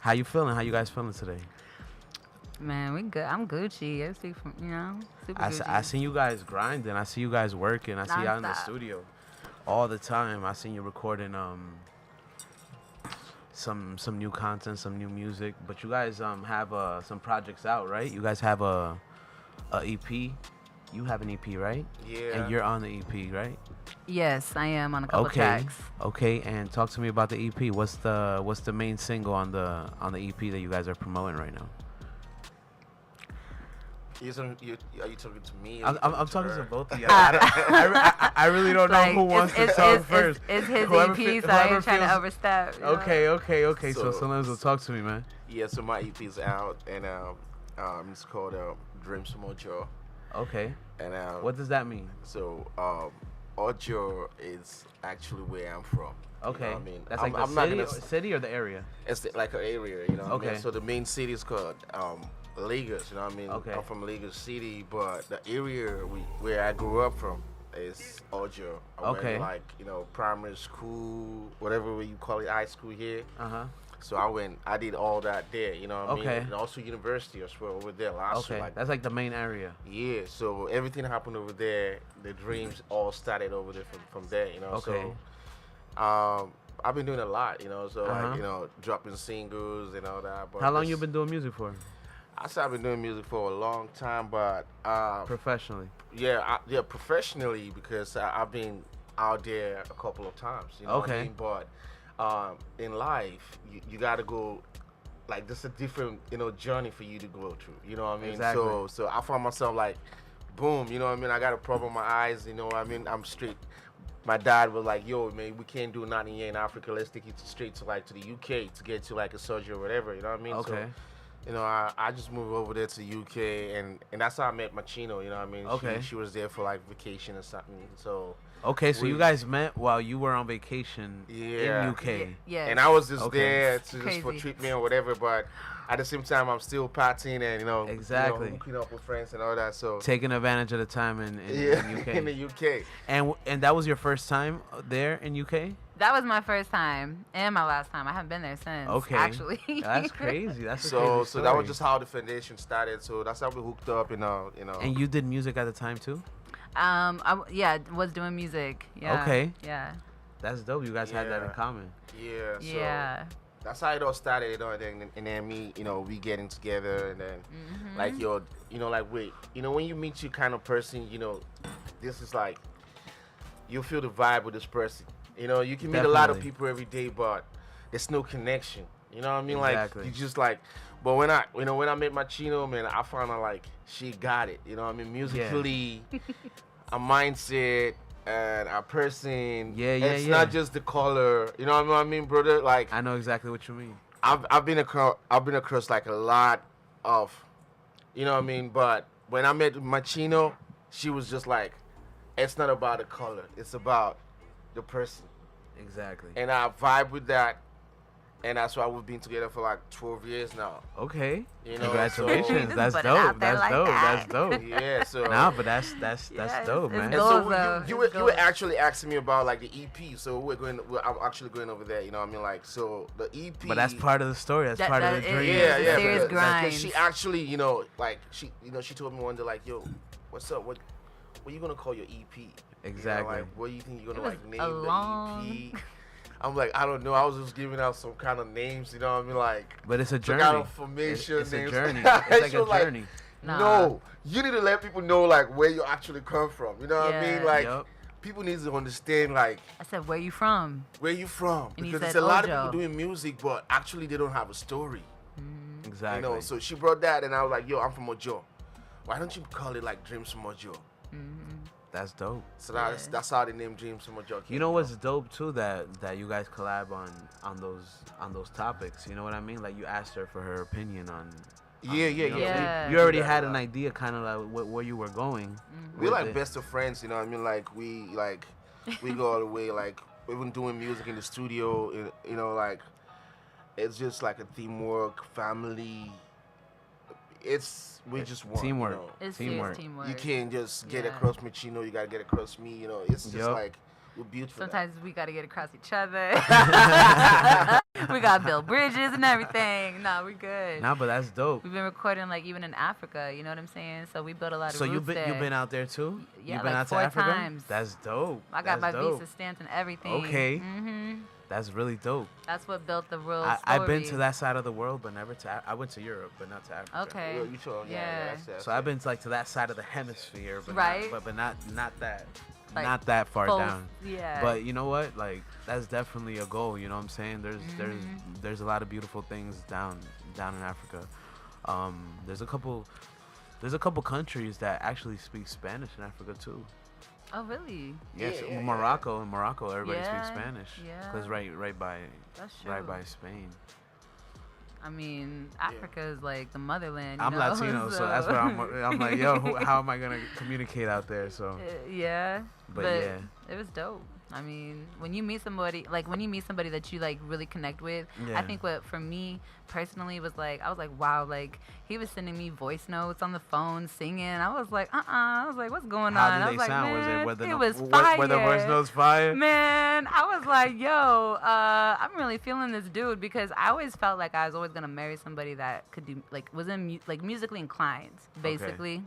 How you feeling? How you guys feeling today? Man, we good. I'm Gucci. I speak from, super Gucci. I seen you guys grinding. I see you guys working. I see y'all in the Non-stop. studio all the time. I seen you recording some new content, some new music. But you guys have some projects out, right? You guys have a EP. You have an EP, right? Yeah. And you're on the EP, right? Yes, I am on a couple Okay. tracks. Okay. And talk to me about the EP. What's the main single on the EP that you guys are promoting right now? Are you talking to me? I'm talking to her? both of you. I really don't know who wants to talk first. It's his Whoever EP, fe- so I whoever ain't trying to feels- overstep. you know? Okay. So So- Solemzo, talk to me, man. Yeah, so my EP is out, and it's called Dreams from Ojo. Okay. And What does that mean? So Ojo is actually where I'm from. You Okay. know what I mean, That's like I'm the not city, gonna. city or the area? It's like an area, you know. What I Okay. mean? So the main city is called Lagos. You know what I mean? Okay. I'm from Lagos City, but the area where I grew up from is Ojo. I went, Okay. like primary school, whatever way you call it, high school here. Uh-huh. So I did all that there. You know what I mean? Okay. And also university as well over there. Last Okay. like That's like the main area. yeah, so everything happened over there. The dreams all started over there from there, you know. Okay. So, I've been doing a lot, So Uh-huh. dropping singles and all that. But How long this- you been doing music for? I said I've been doing music for a long time, but Professionally. yeah, professionally because I've been out there a couple of times. You know what I Okay. mean? But in life, you got to go. Like this is a different journey for you to go through. You know what I mean? Exactly. So I found myself like, boom. You know what I mean? I got a problem with my eyes. You know what I mean? I'm straight. My dad was like, yo, man, we can't do nothing here in Africa. Let's take it straight to the UK to get to like a surgery or whatever. You know what I mean? Okay. So, I just moved over there to the UK, and that's how I met Machino. You know what I mean? Okay. She was there for like vacation or something. So Okay, so you we- guys met while you were on vacation Yeah. in UK. Yeah. and I was just Okay. there to just for Crazy. treatment or whatever. But at the same time, I'm still partying and Exactly. hooking up with friends and all that. So Taking advantage of the time in yeah, UK. in the UK. And that was your first time there in UK? That was my first time and my last time. I haven't been there since. Okay. Actually. That's crazy. That's a So crazy so that was story. just how the foundation started. So that's how we hooked up and And you did music at the time too? I was doing music. Yeah. Okay. Yeah. That's dope. You guys had that in Yeah. common. yeah. So Yeah. that's how it all started, and then me, we getting together, and then Mm-hmm. like wait, when you meet your kind of person, this is like you feel the vibe with this person. You can meet a lot of Definitely. people every day, but there's no connection. You know what I mean? Exactly. Like you just like, but when I met Machino, man, I found out like she got it. You know what I mean? Musically, a mindset. And a person, it's not just the color, you know what I mean, brother? Like I know exactly what you mean. I've been across like a lot of, you know what I mean. But when I met Machino, she was just like, it's not about the color, it's about the person, Exactly. and I vibe with that, and that's why we've been together for like 12 years now. Okay. You know, Congratulations. so- That's Just put it out dope. there That's like dope. that. That's dope. Yeah, so. Nah, but that's Yeah, dope, it's man. And goals, so though. you It's were goals. actually asking me about like the EP, so I'm actually going over there. You know what I mean? Like so the EP. But that's part of the story. That's part of the That dream. is Yeah, a yeah. serious because grind. she actually, like she told me one day, like, yo, what's up? What you gonna call your EP? Exactly. Like, what do you think you're gonna It was like name a the long- EP? I'm like, I don't know. I was just giving out some kind of names. You know what I mean? Like, But it's a some journey. kind of formation It's a names. journey. It's like She a was like, journey. Nah. No, you need to let people know like where you actually come from. You know what I mean? Yeah. Like, Yup. people need to understand like I said, where you from? where you from, And he because said there's a lot of Ojo. people doing music, but actually they don't have a story. Exactly. So she brought that, and I was like, yo, I'm from Ojo. Why don't you call it like Dreams from Ojo? That's dope. So that's how the name Dreams from Ojo came. You know what's dope too, that you guys collab on those topics. You know what I mean? Like you asked her for her opinion on. Yeah. Yeah. You already do that had a an lot. idea, kind of like where you were going. We're with like it. best of friends, you know what I mean? Like we go all the way. Like we've been doing music in the studio. Like it's just like a teamwork, family. We just want Teamwork. You know. It's Teamwork. serious teamwork. You can't just get Yeah. across Machino. You gotta get across me. It's just Yup. like we're built for that. Sometimes we got to get across each other. We got build bridges and everything. No, we good. Nah, but that's dope. We've been recording like even in Africa. You know what I'm saying? So we built a lot of. So you've been out there too? Yeah, you've been like out 4 to Africa? times. That's dope. I got my dope. visa stamped and everything. Okay. That's really dope. That's what built the real story. I've been to that side of the world, but never to. I went to Europe, but not to Africa. Okay. You sure? Yeah. So I've been to, like, to that side of the hemisphere, but right. But not that. Like, not that far down. Yeah. But you know what? Like, that's definitely a goal. You know what I'm saying? There's a lot of beautiful things down in Africa. There's a couple countries that actually speak Spanish in Africa too. Oh really? Yes, yeah, Morocco. In Morocco, everybody speaks Spanish. Yeah. Cause right by Spain. I mean, Africa is like the motherland. I'm Latino, so that's where I'm like, yo, how am I gonna communicate out there? So yeah, but yeah, it was dope. I mean, when you meet somebody that you like really connect with, I think what for me personally was like, I was like, wow, like he was sending me voice notes on the phone, singing. I was like, I was like, what's going on? How did I they was sound? like, man, Was it was fire. Were the voice notes fire? Man, I was like, yo, I'm really feeling this dude because I always felt like I was always gonna marry somebody that could do like like musically inclined, basically. Okay.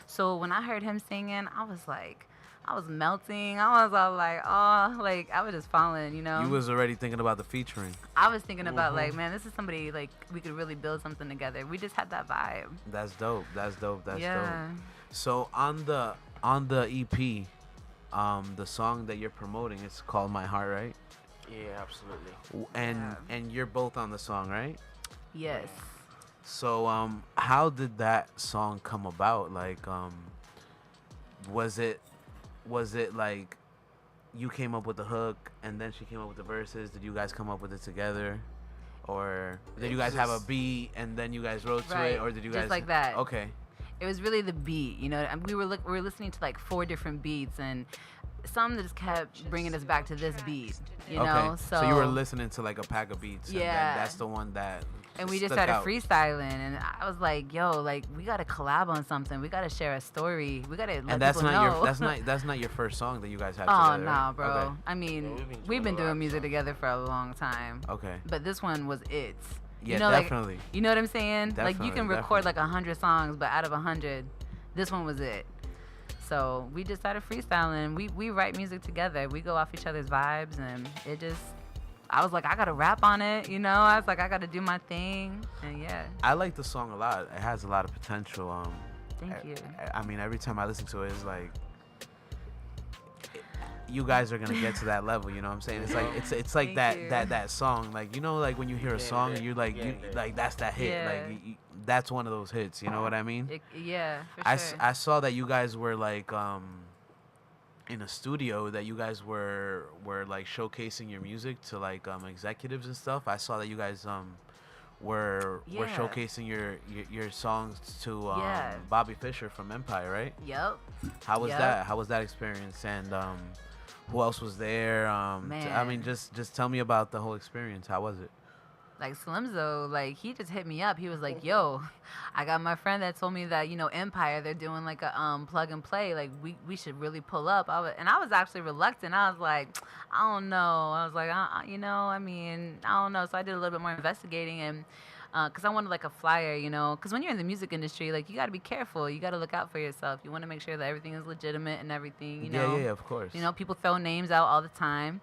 So when I heard him singing, I was melting. I was all like, oh, like I was just falling, you know. You was already thinking about the featuring. I was thinking about like, man, this is somebody like we could really build something together. We just had that vibe. That's dope. That's dope. So on the EP, the song that you're promoting, it's called My Heart, right? Yeah, absolutely. And you're both on the song, right? Yes. So how did that song come about? Like was it like you came up with the hook and then she came up with the verses? Did you guys come up with it together? Or did you guys have a beat and then you guys wrote to it? Or did you guys... Just like that. Okay. It was really the beat, you know. We were listening to like 4 different beats and some that just kept bringing us back to this beat, you know. So you were listening to like a pack of beats and then that's the one that... And we just started freestyling, and I was like, "Yo, like we gotta collab on something. We gotta share a story. We gotta let people know." That's not your first song that you guys have together. Oh no, right? bro. Okay. I mean, we've been doing music together for a long time. Okay. But this one was it. Yeah, you know, definitely. Like, you know what I'm saying? Definitely, like you can record like 100 songs, but out of 100, this one was it. So we just started freestyling. We write music together. We go off each other's vibes, and it just. I was like, I gotta rap on it, you know. I was like, I gotta do my thing, and yeah. I like the song a lot. It has a lot of potential. Thank you. I mean, every time I listen to it, it's like you guys are gonna get to that level. You know what I'm saying? It's like it's like that song. Like, you know, like when you hear a song and you're like like that's that hit. Yeah. Like that's one of those hits. You know what I mean? Yeah, for sure. I saw that you guys were like in a studio, that you guys were like showcasing your music to like executives and stuff. I saw that you guys were showcasing your songs to Bobby Fischer from Empire, right? Yep. How was that? How was that experience? And who else was there? Man. I mean, just tell me about the whole experience. How was it? Like Solemzo, like he just hit me up. He was like, "Yo, I got my friend that told me that, you know, Empire, they're doing like a plug and play. Like we should really pull up." I was actually reluctant. I was like, I don't know. I was like, you know, I mean, I don't know. So I did a little bit more investigating and. Because I wanted like a flyer, you know, because when you're in the music industry, like you got to be careful. You got to look out for yourself. You want to make sure that everything is legitimate and everything, you know. Yeah, of course. You know, people throw names out all the time.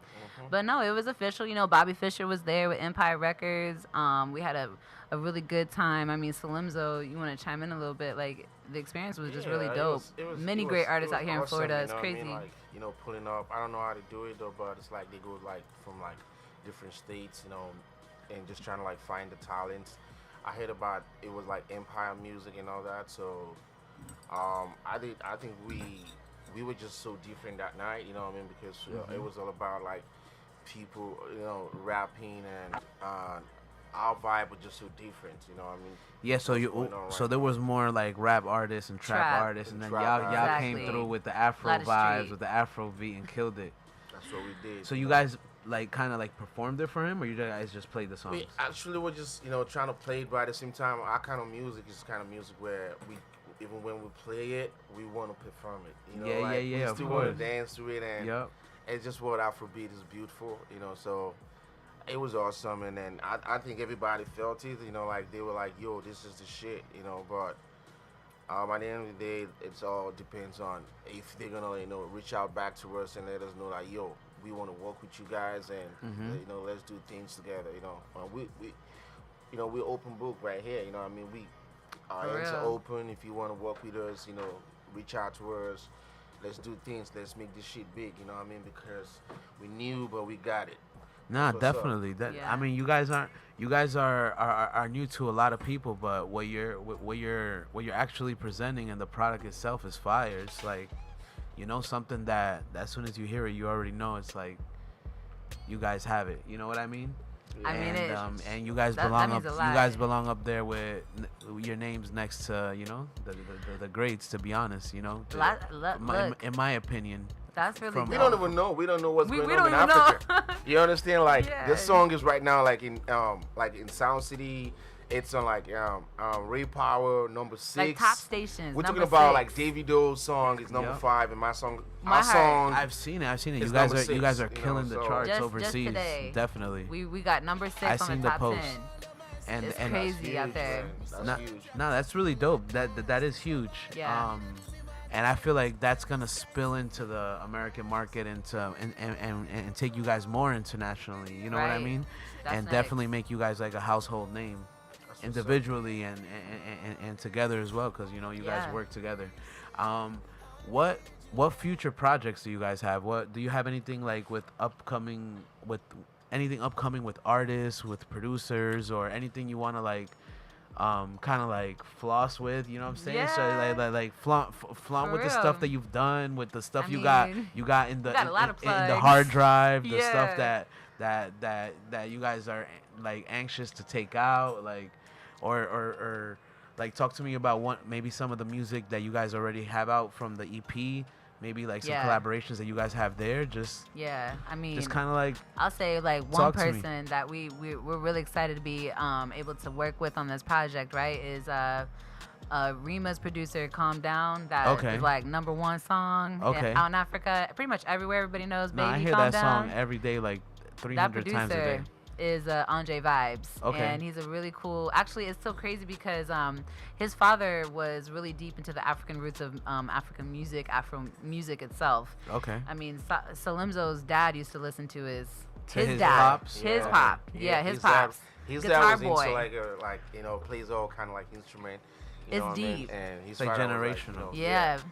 But no, it was official. You know, Bobby Fischer was there with Empire Records. We had a really good time. I mean, Solemzo, you want to chime in a little bit? Like, the experience was just really dope. Many great artists out here in Florida. It's crazy. I mean? Like, you know, pulling up. I don't know how to do it, though, but it's like they go, like, from, like, different states, you know, and just trying to like find the talents. I heard about it was like Empire Music and all that, so I think we were just so different that night, you know what I mean? Because it was all about like people, you know, rapping, and our vibe was just so different, you know what I mean? Yeah, so there was more like rap artists and trap artists, and then y'all came through with the Afro vibes, with the Afro beat, and killed it. That's what we did. So you guys like kind of like performed it for him, or you guys just played the songs? We actually were just, you know, trying to play it, but at the same time, our kind of music is kind of music where we, even when we play it, we want to perform it. You know, we still want to dance to it, and it's just what Afrobeat is beautiful, you know. So It was awesome, and then I think everybody felt it. You know, like they were like, "Yo, this is the shit." You know, but at the end of the day, it's all depends on if they're gonna reach out back to us and let us know like, "Yo, we want to work with you guys, and let's do things together." You know, we're open book right here. You know, what I mean, our hands are open. If you want to work with us, reach out to us. Let's do things. Let's make this shit big. You know what I mean? Because we new, but we got it. Nah, definitely. I mean, you guys are new to a lot of people, but what you're actually presenting and the product itself is fire. It's like, something that as soon as you hear it, you already know it's like you guys have it. You know what I mean? Yeah. I mean, and you guys belong up. You guys belong up there with your names next to the greats. To be honest, in my opinion. That's really we don't even know. We don't know what's going on in Africa. You understand? Like this song is right now like in Sound City. It's on like Ray Power #6. Like top stations. We're talking about like Davido's song is #5 and my song. Our song. I've seen it. You guys are killing the charts overseas. Just today, definitely. We got #6 on the top 10. It's crazy huge, out there. That's huge. No, that's really dope. That is huge. Yeah. And I feel like that's gonna spill into the American market and take you guys more internationally. You know what I mean? That's and nice. Definitely make you guys like a household name, individually and together as well, because you guys work together. What future projects do you guys have? What do you have anything like upcoming with artists, with producers, or anything you want to like? Kind of like floss with, you know what I'm saying? Yeah. So like flaunt with the stuff that you've done, with the stuff you got in the in the hard drive, the stuff that you guys are like anxious to take out, like or like talk to me about maybe some of the music that you guys already have out from the EP. Maybe like some collaborations that you guys have there. Just I mean, just kind of like, I'll say like one person that we're really excited to be able to work with on this project, right? Is Rima's producer, Calm Down. That is like #1 song out in Africa. Pretty much everywhere, everybody knows. Baby, I hear Calm that Down. song every day, like 300 times a day. Is Andre Vibes, and he's a really cool. Actually, it's so crazy because his father was really deep into the African roots of African music, Afro music itself. Okay. I mean, Solemzo's dad used to listen to his dad, pops. His pops. His guitar dad was into plays all kind of like instrument. It's deep. And he's like generational.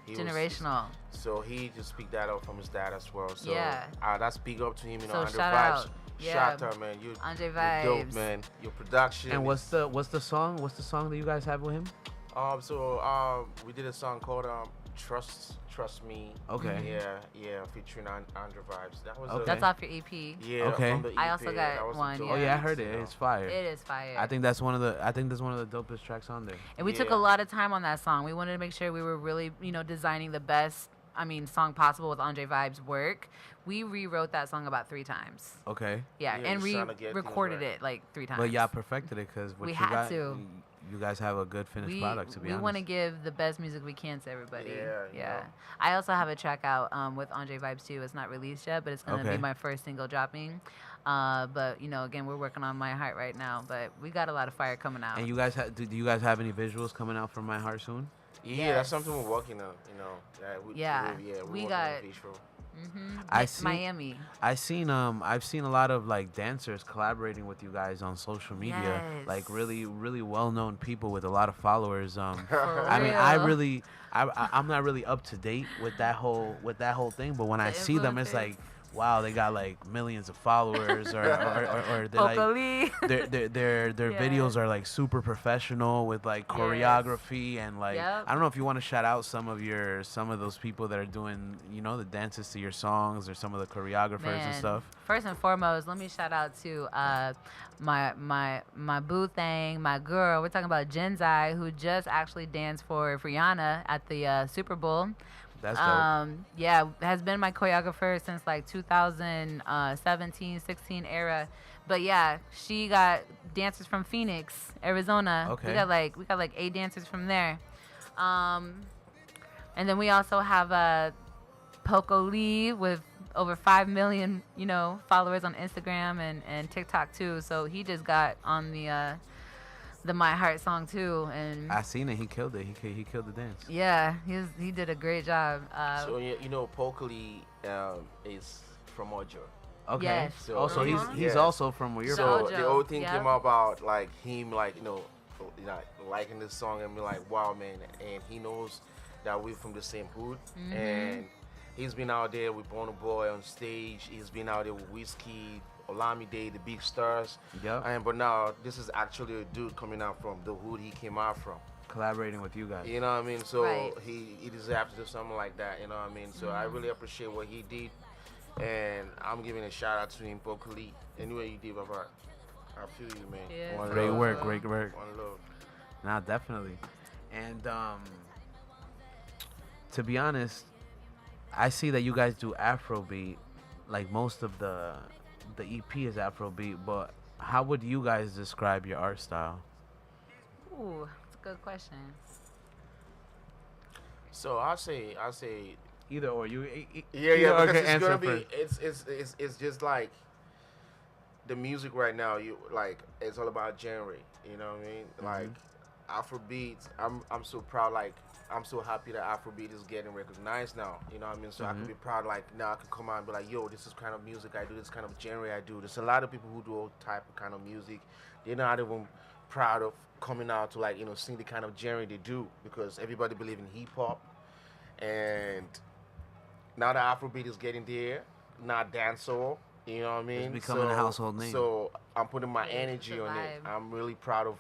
Generational. So he just picked that up from his dad as well. So that's big up to him. So Andre shout Vibes. out. Shout out, man. Andre You're Vibes. dope, man. Your production. And what's the song that you guys have with him? We did a song called Trust Me. Okay. Yeah, featuring Andre Vibes. That was That's off your EP. Yeah. Okay. From the EP. I also got one. Oh yeah, I heard it. It's fire. It is fire. I think that's one of the dopest tracks on there. And we took a lot of time on that song. We wanted to make sure we were really, designing the best, song possible with Andre Vibes' work. We rewrote that song about 3 times. Okay. Yeah, and recorded it like 3 times. But y'all perfected it because you guys have a good finished product. To be honest, we want to give the best music we can to everybody. Yeah. I also have a track out with Andre Vibes too. It's not released yet, but it's gonna be my first single dropping. But again, we're working on My Heart right now. But we got a lot of fire coming out. And you guys do you guys have any visuals coming out from My Heart soon? Yeah, that's something we're working on. We got visual. Miami. I've seen a lot of like dancers collaborating with you guys on social media, like really well-known people with a lot of followers. I mean, I'm not really up to date with that whole thing, but when I see them, it's like, wow, they got like millions of followers, or they're like their videos are like super professional with like choreography and like I don't know if you want to shout out some of those people that are doing the dances to your songs, or some of the choreographers and stuff. First and foremost, let me shout out to my boo thing, my girl. We're talking about Jenzai, who just actually danced for Rihanna at the Super Bowl. That's dope. Has been my choreographer since like 2017, 16 era. But yeah, she got dancers from Phoenix, Arizona. Okay. We got like 8 dancers from there. And then we also have Poco Lee with over 5 million, followers on Instagram and TikTok too. So he just got on the My Heart song too, and I seen it. He killed it. He killed the dance. Yeah, he did a great job. So Pokely is from Ojo. Okay. Yes. So he's also from where you're from. from. So the whole thing came about like him liking this song and be like, wow, man, and he knows that we're from the same hood, and he's been out there with Burna Boy on stage. He's been out there with Whiskey, Olamide, the big stars. Yeah. But now this is actually a dude coming out from the hood he came out from. Collaborating with you guys. You know what I mean? So right. he deserves to do something like that. You know what I mean? So I really appreciate what he did, and I'm giving a shout out to him, Pokely. Anyway you did, Baba. I feel you, man. Yeah. Great work. Great work. One love. Nah, definitely. And to be honest, I see that you guys do Afrobeat. Like most of the EP is Afrobeat, but how would you guys describe your art style? Ooh, that's a good question. So I'll say either or. Because it's gonna be it's just like the music right now. It's all about genre. You know what I mean? Like Afrobeats. I'm so proud. Like I'm so happy that Afrobeat is getting recognized now. You know what I mean? So I can be proud. Like now I can come out and be like, yo, this is kind of music I do. This kind of genre I do. There's a lot of people who do all type of kind of music. They're not even proud of coming out to sing the kind of genre they do, because everybody believe in hip hop. And now that Afrobeat is getting there, not dancehall. You know what I mean? It's becoming a household name. So I'm putting my energy on it. I'm really proud of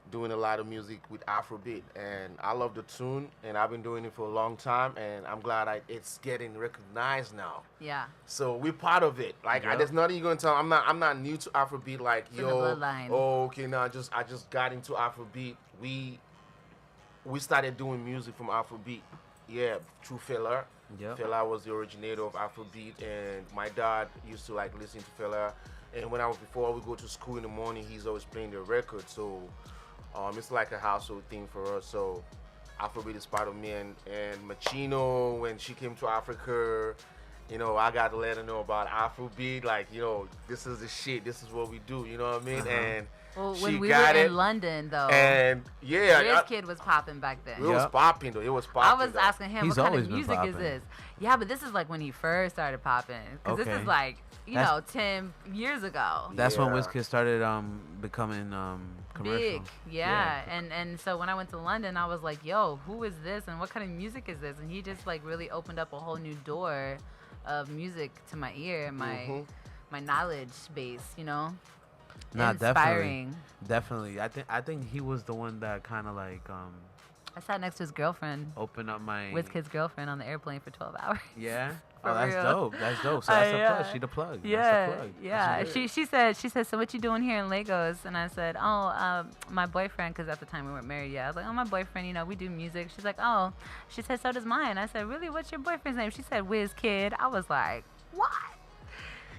doing a lot of music with Afrobeat, and I love the tune, and I've been doing it for a long time, and I'm glad it's getting recognized now. Yeah. So we're part of it. Like there's nothing you're gonna tell. I'm not new to Afrobeat. Like it's in the bloodline. Okay, now I just got into Afrobeat. We started doing music from Afrobeat. Yeah, through Fela. Yep. Fela was the originator of Afrobeat, and my dad used to listen to Fela. And before we go to school in the morning, he's always playing the record. So it's like a household thing for us. So Afrobeat is part of me, and Machino, when she came to Africa, I got to let her know about Afrobeat. Like, this is the shit. This is what we do. You know what I mean? And when we were in London, though, and Riz Kid was popping back then. It was popping, though. It was popping. I was asking him, He's what kind of always been music is this? Yeah, but this is like when he first started popping. Because this is like, 10 years ago. That's when Wizkid started becoming commercial. Big, yeah. And so when I went to London, I was like, yo, who is this? And what kind of music is this? And he just really opened up a whole new door of music to my ear and my knowledge base, Nah, inspiring. Definitely. I think he was the one that kind of I sat next to his girlfriend. Open up my Wizkid's girlfriend on the airplane for 12 hours. Yeah. For that's real. dope. That's dope. So that's the plug. She the plug. Yeah. That's the plug. Yeah. She said, so what you doing here in Lagos? And I said, my boyfriend, because at the time we weren't married yet. I was like, my boyfriend, we do music. She's like, oh. She said, so does mine. I said, really? What's your boyfriend's name? She said, Wizkid. I was like, what?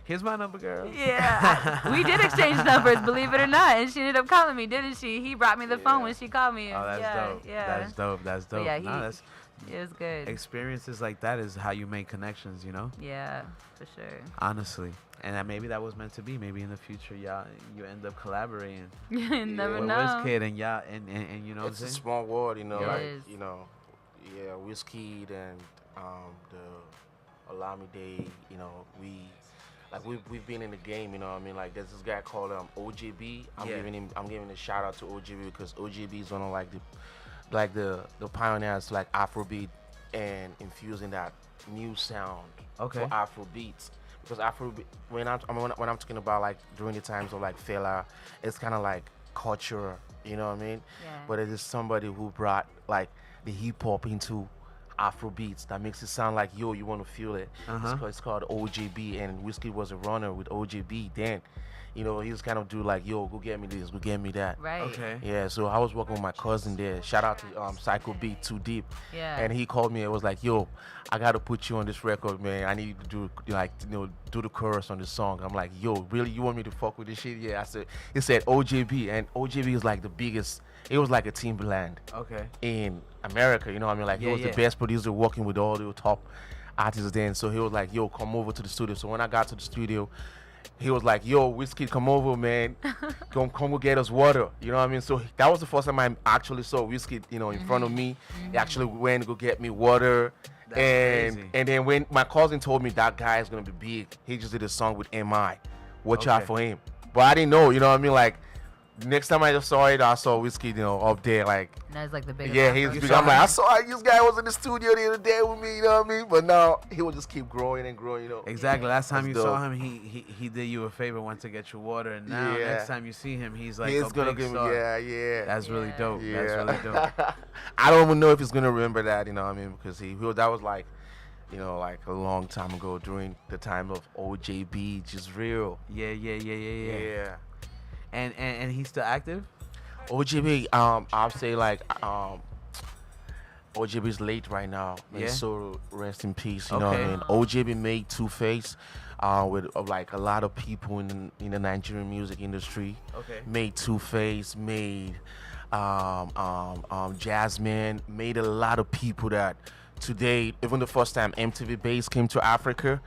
Here's my number, girl. Yeah. We did exchange numbers, believe it or not. And she ended up calling me, didn't she? He brought me the phone when she called me. Oh, that's dope. Yeah. That's dope. Yeah, it was good. Experiences like that is how you make connections, Yeah, for sure. Honestly. And maybe that was meant to be. Maybe in the future, you end up collaborating. You never with know. Wizkid and and you know it's a small world, It is. Wizkid and the Olamide, we've been in the game, you know what I mean? Like there's this guy called OJB. I'm giving a shout out to OJB because OJB is one of the pioneers Afrobeat and infusing that new sound for Afrobeats. Because Afrobeat, when I'm talking about during the times of Fela, it's kind of culture, you know what I mean? Yeah. But it is somebody who brought the hip hop into Afrobeats that makes it sound like, yo, you want to feel it. It's called OJB, and Wizkid was a runner with OJB then. He was kind of do yo, go get me this, go get me that. Right. Okay. Yeah, so I was working with my cousin there. Shout out to Psycho Beat Too Deep. Yeah. And he called me and was like, yo, I got to put you on this record, man. I need you to do do the chorus on this song. I'm like, yo, really, you want me to fuck with this shit? Yeah. He said OJB, and OJB is the biggest. It was like a Timberland. Okay. In America, you know what I mean? He was the best producer working with all the top artist then. So he was like, yo, come over to the studio. So when I got to the studio, he was like, yo, Whiskey, come over, man. Come go get us water. You know what I mean? So that was the first time I actually saw Whiskey, you know, in front of me. He actually went to go get me water. That's crazy. And then when my cousin told me that guy is going to be big, he just did a song with MI. Watch out for him. But I didn't know, you know what I mean? Like, next time I just saw it, I saw Whiskey, you know, up there, like. That was like the biggest. Yeah, he's big. I'm like, I saw this guy was in the studio the other day with me, you know what I mean? But now he will just keep growing and growing, you know. Exactly. Last time That's you dope. saw him, he did you a favor, went to get you water, and now next time you see him, he's like He's a gonna big give me, star. yeah. That's really dope. Yeah. That's really dope. I don't even know if he's gonna remember that, you know what I mean? Because that was like, you know, like a long time ago during the time of OJB, just real. Yeah. And he's still active? OJB, I'll say like, OJB's late right now. Yeah. So rest in peace. You know what I mean? OJB made Two-Face, with like a lot of people in the Nigerian music industry. Okay. Made Two-Face, made Jasmine, made a lot of people that today, even the first time MTV Base came to Africa,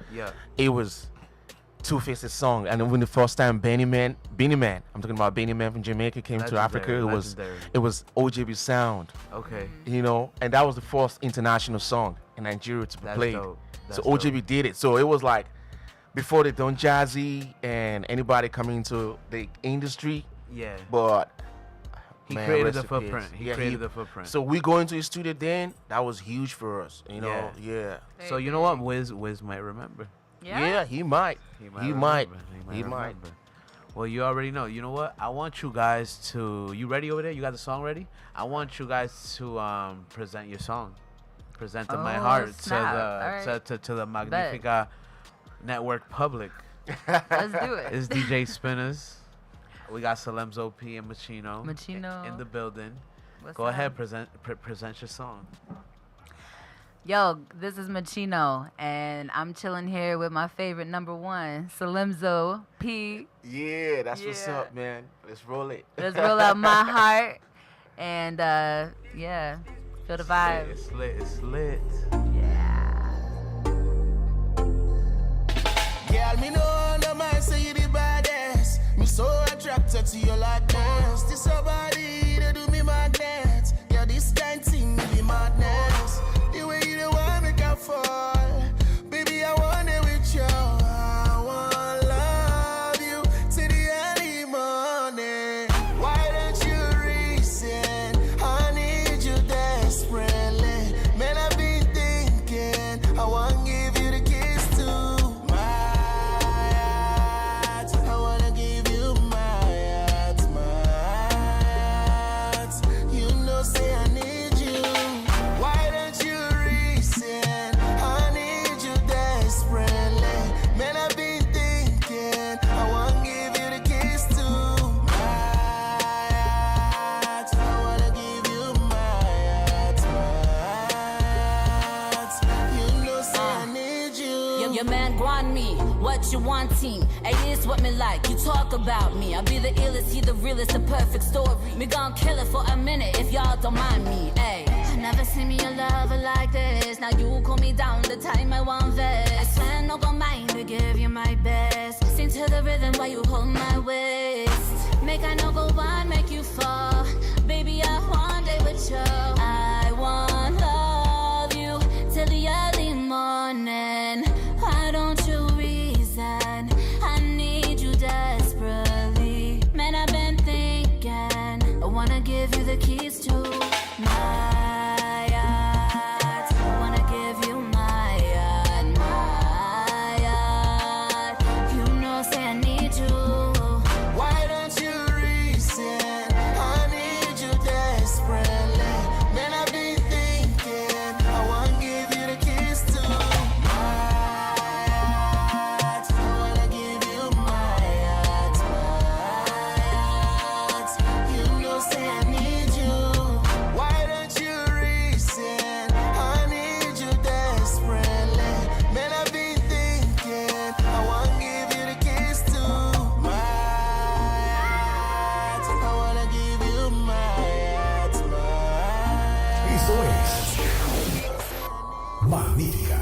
it was Two-Face's song. And when the first time Benny Man, I'm talking about Benny Man from Jamaica came to Africa, it was OJB's sound. Okay. You know, and that was the first international song in Nigeria to be played. Dope. So OJB did it. So it was like before they done Jazzy and anybody coming into the industry. Yeah. But he created the footprint. He created the footprint. So we go into his studio then, that was huge for us. You know, yeah. So you know what, Wiz might remember. Yeah, he might. He might. Well, you already know. You know what? I want you guys to. You ready over there? You got the song ready? I want you guys to present your song. Present to my heart to the Magnifica network public. Let's do it. It's DJ Spinners. We got Solemzo P and Machino in the building. Go ahead, present your song. Yo, this is Machino, and I'm chilling here with my favorite number one, Solemzo P. Yeah, that's what's up, man. Let's roll it. Let's roll out my heart, and feel the vibe. It's lit. Yeah. Girl, me know no man say you the baddest. Me so attracted to your likeness. This your body, they do me madness. Yeah, this kind thing me be madness. The way you the one make I fall. Baby, I want it with you. I want love you till the early morning. Why don't you reason? I need you desperately. Man, I've been thinking. I want to give you the kiss to my heart. I want to give you my heart. You know, say I need you. Why don't you reason? I need you desperately. Man, I've been thinking. I want to give you the kiss to my heart. I want to give you my heart. You know, say I need you. Your man want me, what you wanting? Hey, this what me like, you talk about me. I be the illest, he the realest, the perfect story. Me gon' kill it for a minute if y'all don't mind me, hey. I never seen me a lover like this. Now you cool me down the time I want this. I swear no gon' mind to give you my best. Sing to the rhythm while you hold my waist. Make I no go on, make you fall. Baby, I want it with you. I want love you till the early morning. Why don't you reason? I need you desperately. Man, I've been thinking. I wanna give you the keys to my heart. I wanna give you my heart. You know, say I need you. Why don't you reason? I need you desperately. Man, I've been thinking. I want to give you the kiss to my heart. I want to give you my heart. You know, say I need you. Why don't you reason? I need you desperately. Man, I've been thinking. I want to give you the kiss to my heart. I want to give you my heart. Esto es Magnífica.